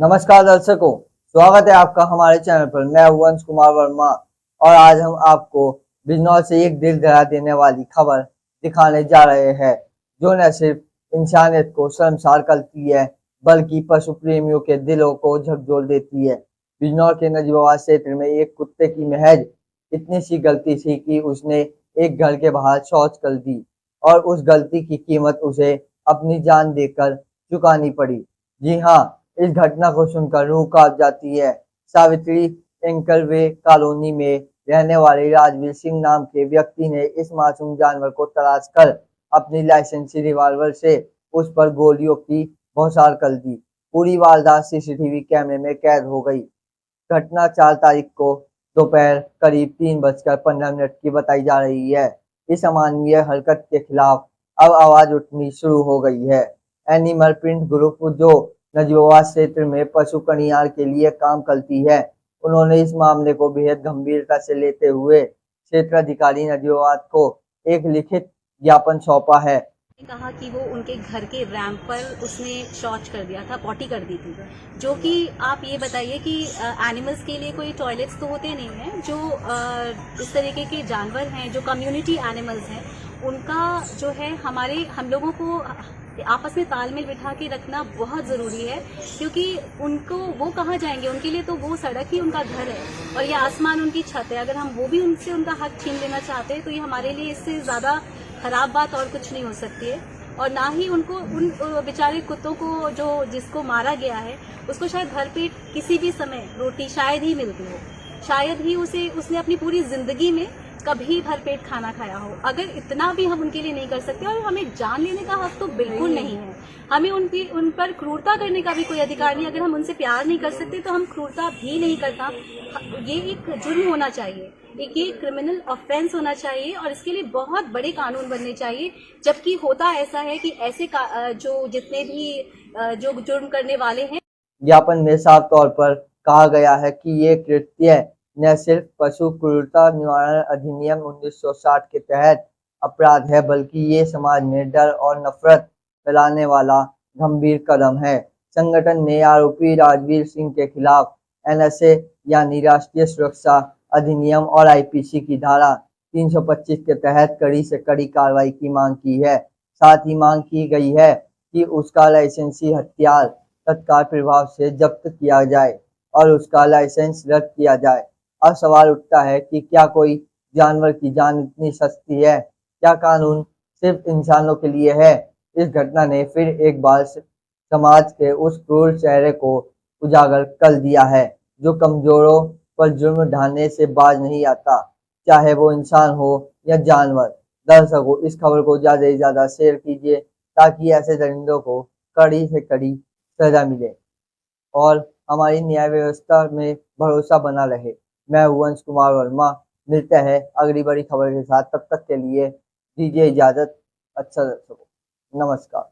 नमस्कार दर्शकों, स्वागत है आपका हमारे चैनल पर। मैं वंश कुमार वर्मा और आज हम आपको बिजनौर से एक दिल दहला देने वाली खबर दिखाने जा रहे हैं, जो न सिर्फ इंसानियत को शर्मसार करती है बल्कि पशु प्रेमियों के दिलों को झकझोर देती है। बिजनौर के नजीबाबाद क्षेत्र में एक कुत्ते की महज इतनी सी गलती थी कि उसने एक घर के बाहर शौच कर दी और उस गलती की कीमत उसे अपनी जान देकर चुकानी पड़ी। जी हाँ, इस घटना को सुनकर रूह कांप जाती है। सावित्री एंकलवे कॉलोनी में रहने वाले राजवीर सिंह नाम के व्यक्ति ने इस मासूम जानवर को तलाश कर अपनी लाइसेंसी रिवॉल्वर से उस पर गोलियों की बौछार कर दी। पूरी वारदात सीसीटीवी कैमरे में कैद हो गई। घटना 4 तारीख को दोपहर करीब 3:15 की बताई जा रही है। इस अमानवीय हरकत के खिलाफ अब आवाज उठनी शुरू हो गई है। एनिमल प्रिंट ग्रुप, जो नजीबाबाद क्षेत्र में पशु कल्याण के लिए काम करती है, उन्होंने इस मामले को बेहद गंभीरता से लेते हुए क्षेत्राधिकारी नजीबाबाद को एक लिखित ज्ञापन सौंपा है। कहा कि वो उनके घर के रैंप पर उसने शौच कर दिया था, पॉटी कर दी थी। जो कि आप ये बताइए कि एनिमल्स के लिए कोई टॉयलेट्स तो होते नहीं हैं। जो इस तरीके के जानवर हैं, जो कम्युनिटी एनिमल्स हैं, उनका जो है हम लोगों को आपस में तालमेल बिठा के रखना बहुत ज़रूरी है, क्योंकि उनको वो कहाँ जाएंगे, उनके लिए तो वो सड़क ही उनका घर है और ये आसमान उनकी छत है। अगर हम वो भी उनसे उनका हक छीन लेना चाहते हैं तो ये हमारे लिए इससे ज़्यादा खराब बात और कुछ नहीं हो सकती है। और ना ही उनको, उन बेचारे कुत्तों को जो जिसको मारा गया है, उसको शायद भरपेट किसी भी समय रोटी शायद ही मिलती हो, शायद ही उसने अपनी पूरी जिंदगी में कभी भरपेट खाना खाया हो। अगर इतना भी हम उनके लिए नहीं कर सकते, और हमें जान लेने का हक तो बिल्कुल नहीं है। हमें उन पर क्रूरता करने का भी कोई अधिकार नहीं। अगर हम उनसे प्यार नहीं कर सकते तो हम क्रूरता भी नहीं करता। ये एक जुर्म होना चाहिए, एक ये क्रिमिनल ऑफेंस होना चाहिए और इसके लिए बहुत बड़े कानून बनने चाहिए। जबकि होता ऐसा है कि ऐसे जो जितने भी जो जुर्म करने वाले हैं, ज्ञापन में साफ तौर पर कहा गया है कि ये कृत्य न सिर्फ पशु क्रूरता निवारण अधिनियम 1960 के तहत अपराध है, बल्कि ये समाज में डर और नफरत फैलाने वाला गंभीर कदम है। संगठन ने आरोपी राजवीर सिंह के खिलाफ एनएसए यानी राष्ट्रीय सुरक्षा अधिनियम और आईपीसी की धारा 325 के तहत कड़ी से कड़ी कार्रवाई की मांग की है। साथ ही मांग की गई है कि उसका लाइसेंसी हथियार तत्काल प्रभाव से जब्त किया जाए और उसका लाइसेंस रद्द किया जाए। अब सवाल उठता है कि क्या कोई जानवर की जान इतनी सस्ती है? क्या कानून सिर्फ इंसानों के लिए है? इस घटना ने फिर एक बार समाज के उस क्रूर चेहरे को उजागर कर दिया है, जो कमजोरों पर जुर्म ढाने से बाज नहीं आता, चाहे वो इंसान हो या जानवर। दर्शकों, इस खबर को ज्यादा से ज्यादा शेयर कीजिए ताकि ऐसे दरिंदों को कड़ी से कड़ी सजा मिले और हमारी न्याय व्यवस्था में भरोसा बना रहे। मैं वंश कुमार वर्मा, मिलते हैं अगली बड़ी खबर के साथ। तब तक के लिए दीजिए इजाजत। अच्छा दर्शकों, नमस्कार।